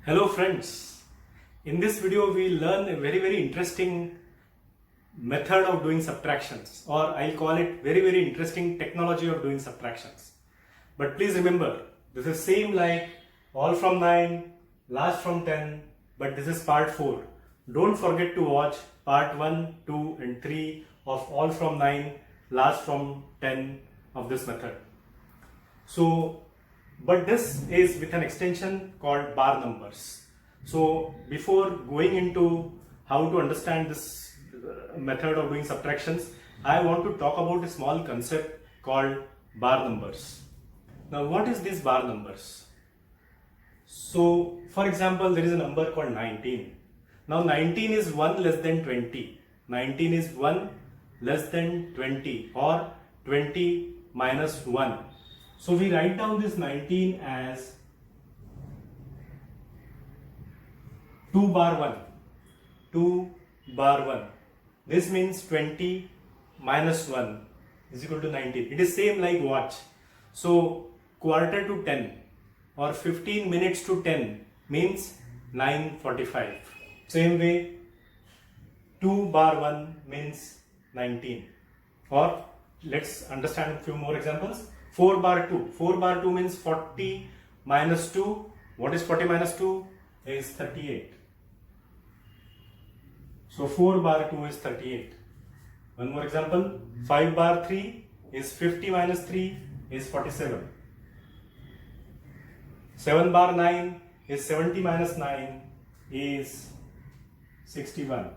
Hello friends, in this video we learn a very interesting method of doing subtractions, or I'll call it very interesting technology of doing subtractions. But please remember, this is same like all from 9, last from 10, but this is part 4. Don't forget to watch part 1, 2 and 3 of all from 9, last from 10 of this method. But this is with an extension called bar numbers. So before going into how to understand this method of doing subtractions, I want to talk about a small concept called bar numbers. Now what is these bar numbers? So for example, there is a number called 19. Now 19 is 1 less than 20. 19 is 1 less than 20 or 20 minus 1. So we write down this 19 as 2 bar 1. 2 bar 1. This means 20 minus 1 is equal to 19. It is same like watch. So quarter to 10 or 15 minutes to 10 means 9:45. Same way 2 bar 1 means 19. Or let's understand a few more examples. 4 bar 2. 4 bar 2 means 40 minus 2. What is 40 minus 2? Is 38. So 4 bar 2 is 38. One more example. 5 bar 3 is 50 minus 3 is 47. 7 bar 9 is 70 minus 9 is 61.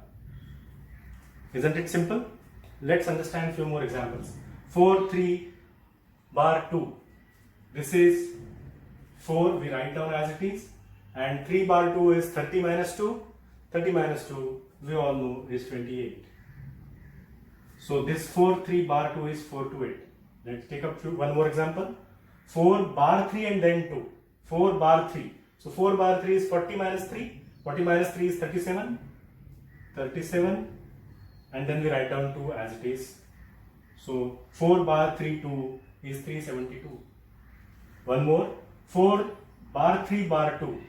Isn't it simple? Let's understand a few more examples. 4 3 bar 2. This is 4, we write down as it is, and 3 bar 2 is 30 minus 2. 30 minus 2 we all know is 28. So this 4 3 bar 2 is 4 to 8. Let's take up one more example. 4 bar 3 and then 2. 4 bar 3. So 4 bar 3 is 40 minus 3. 40 minus 3 is 37. 37, and then we write down 2 as it is. So 4 bar 3 2 is 372. One more. 4 bar 3 bar 2.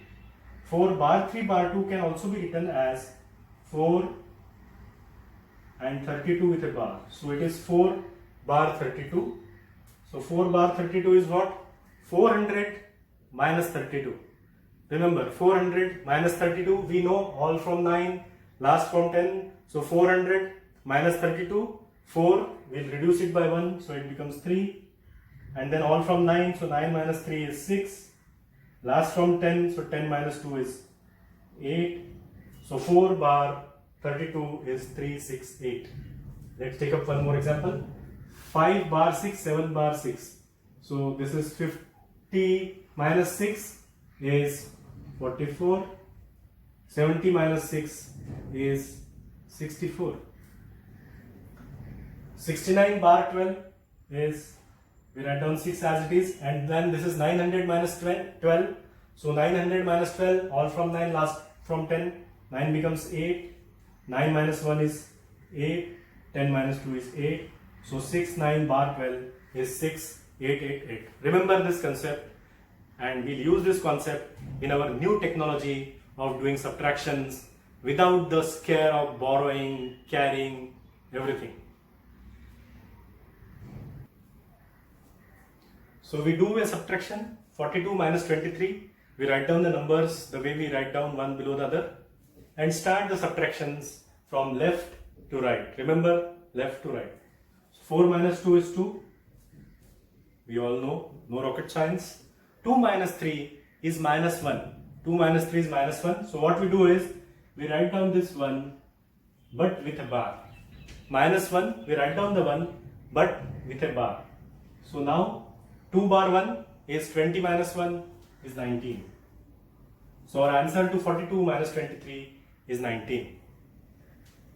4 bar 3 bar 2 can also be written as 4 and 32 with a bar. So it is 4 bar 32. So 4 bar 32 is what? 400 minus 32. Remember, 400 minus 32 we know all from 9, last from 10. So 400 minus 32, 4, we'll reduce it by 1, so it becomes 3. And then all from 9, so 9 minus 3 is 6. Last from 10, so 10 minus 2 is 8. So 4 bar 32 is 368. Let's take up one more example. 5 bar 6, 7 bar 6. So this is 50 minus 6 is 44. 70 minus 6 is 64. 69 bar 12 is, we write down 6 as it is, and then this is 900 minus 12. So 900 minus 12, all from 9, last from 10, 9 becomes 8. 9 minus 1 is 8. 10 minus 2 is 8. So 6 9 bar 12 is 6 8 8 8. Remember this concept, and we'll use this concept in our new technology of doing subtractions without the scare of borrowing, carrying, everything. So we do a subtraction, 42 minus 23. We write down the numbers the way we write down one below the other and start the subtractions from left to right. Remember, left to right. 4 minus 2 is 2. We all know, no rocket science. 2 minus 3 is minus 1. 2 minus 3 is minus 1. So what we do is, we write down this 1 but with a bar. Minus 1, we write down the 1 but with a bar. So now 2 bar 1 is 20 minus 1 is 19. So our answer to 42 minus 23 is 19.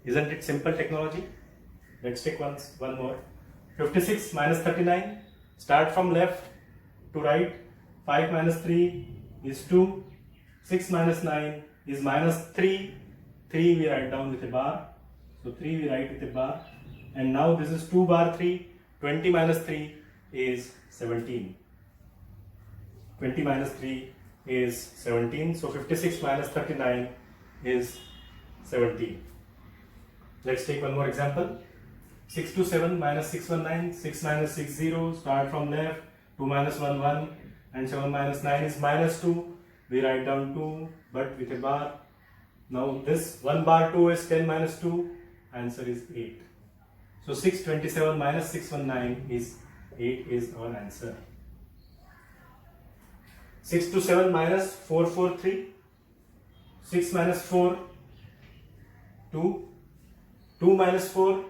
Isn't it simple technology? Let's take one more. 56 minus 39. Start from left to right. 5 minus 3 is 2. 6 minus 9 is minus 3. 3 we write down with a bar. So 3 we write with a bar. And now this is 2 bar 3. 20 minus 3 is 17. 20 minus 3 is 17. So 56 minus 39 is 17. Let's take one more example. 627 minus 619, 6 minus 60, start from left, 2 minus 1, 1, and 7 minus 9 is minus 2. We write down 2, but with a bar. Now this 1 bar 2 is 10 minus 2, answer is 8. So 627 minus 619 is 8 is our answer. 627 minus 443, 6 minus 4, 2, 2 minus 4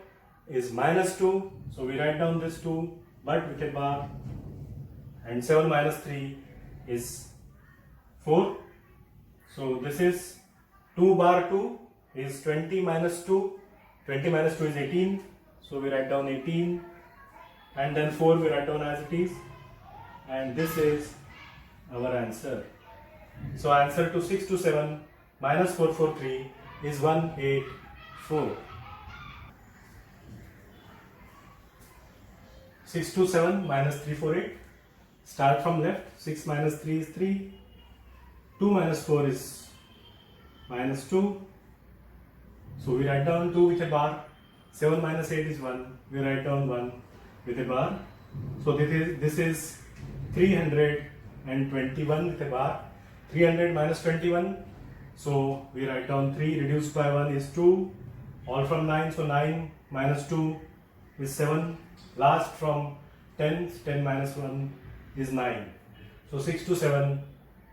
is minus 2, so we write down this 2 but with a bar, and 7 minus 3 is 4, so this is 2 bar 2 is 20 minus 2, 20 minus 2 is 18, so we write down 18, and then 4 we write down as it is, and this is our answer. So answer to 627 minus 443 is 184. 627 minus 348, start from left, 6 minus 3 is 3, 2 minus 4 is minus 2, so we write down 2 with a bar, 7 minus 8 is 1, we write down 1 with a bar, so this is 321 with a bar, 300 minus 21, so we write down 3 reduced by 1 is 2, all from 9, so 9 minus 2 is 7, last from 10, 10 minus 1 is 9. So 627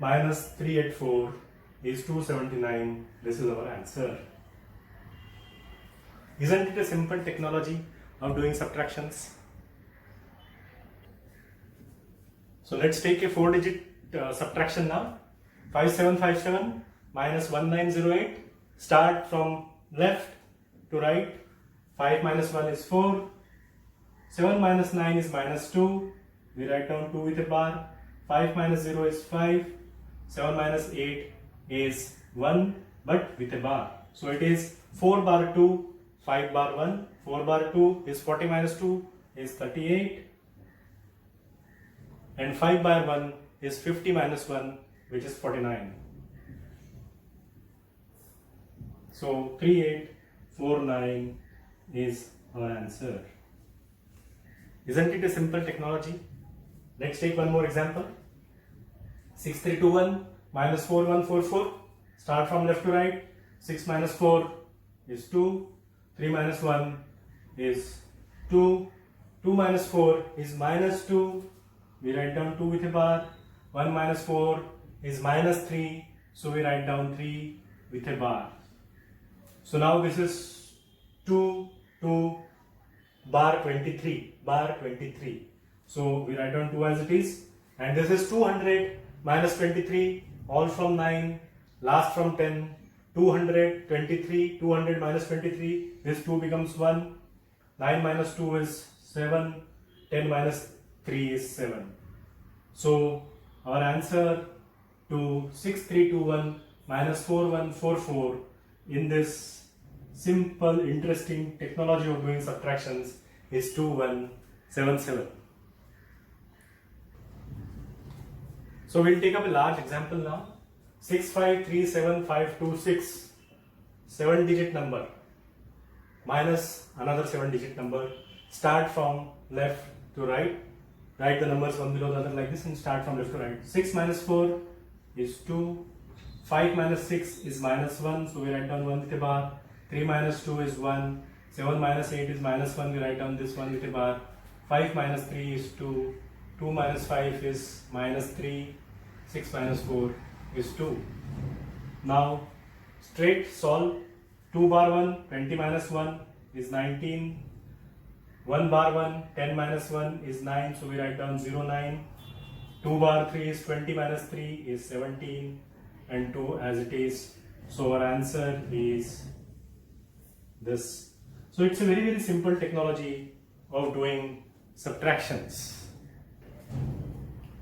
minus 384 is 279. This is our answer. Isn't it a simple technology of doing subtractions? So let's take a 4-digit subtraction now. 5757 minus 1908. Start from left to right. 5 minus 1 is 4. 7 minus 9 is minus 2. We write down 2 with a bar. 5 minus 0 is 5. 7 minus 8 is 1 but with a bar. So it is 4 bar 2, 5 bar 1. 4 bar 2 is 40 minus 2 is 38. And 5 bar 1 is 50 minus 1 which is 49. So 3849 is our answer. Isn't it a simple technology? Let's take one more example. 6321 minus 4144. Start from left to right. 6 minus 4 is 2. 3 minus 1 is 2. 2 minus 4 is minus 2. We write down 2 with a bar. 1 minus 4 is minus 3. So we write down 3 with a bar. So now this is 2, 2, bar 23, bar 23. So we write down 2 as it is, and this is 200 minus 23, all from 9, last from 10, 200, 23, 200 minus 23, this 2 becomes 1, 9 minus 2 is 7, 10 minus 3 is 7. So our answer to 6321 minus 4144 in this simple, interesting technology of doing subtractions is 2177. So we'll take up a large example now. 6537526, 7-digit number minus another 7-digit number. Start from left to right. Write the numbers one below the other like this and start from left to right. 6 minus 4 is 2. 5 minus 6 is minus 1, so we write down 1 with a bar. 3 minus 2 is 1. 7 minus 8 is minus 1, we write down this 1 with a bar. 5 minus 3 is 2. 2 minus 5 is minus 3. 6 minus 4 is 2. Now straight solve. 2 bar 1, 20 minus 1 is 19. 1 bar 1, 10 minus 1 is 9, so we write down 09. 2 bar 3 is 20 minus 3 is 17, and 2 as it is. So our answer is this. So it's a very simple technology of doing subtractions.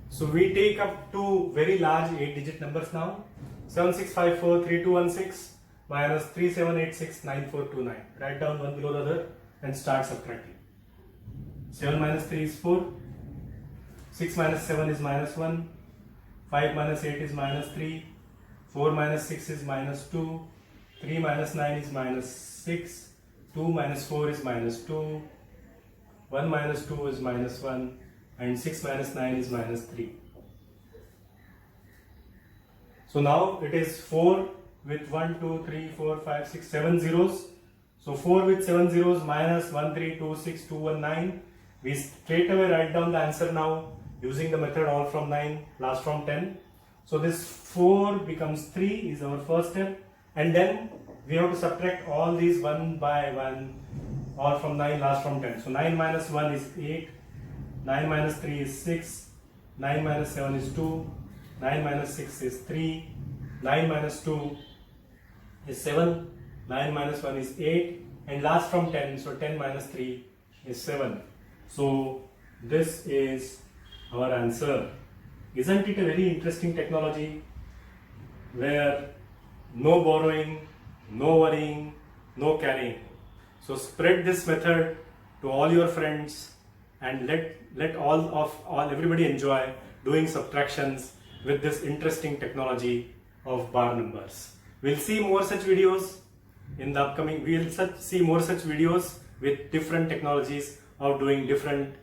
So we take up two very large 8-digit numbers now. 76543216 minus 37869429. Write down one below the other and start subtracting. 7 minus 3 is 4. 6 minus 7 is minus 1. 5 minus 8 is minus 3, 4 minus 6 is minus 2, 3 minus 9 is minus 6, 2 minus 4 is minus 2, 1 minus 2 is minus 1, and 6 minus 9 is minus 3. So now it is 4 with 1, 2, 3, 4, 5, 6, 7 zeros. So 4 with 7 zeros minus 1, 3, 2, 6, 2, 1, 9. We straight away write down the answer now using the method all from 9, last from 10. So this 4 becomes 3 is our first step, and then we have to subtract all these one by one, all from 9, last from 10. So 9 minus 1 is 8, 9 minus 3 is 6, 9 minus 7 is 2, 9 minus 6 is 3, 9 minus 2 is 7, 9 minus 1 is 8, and last from 10, so 10 minus 3 is 7. So this is our answer. Isn't it a very interesting technology where no borrowing, no worrying, no carrying? So spread this method to all your friends and let everybody enjoy doing subtractions with this interesting technology of bar numbers. We'll see more such videos in the upcoming. See more such videos with different technologies of doing different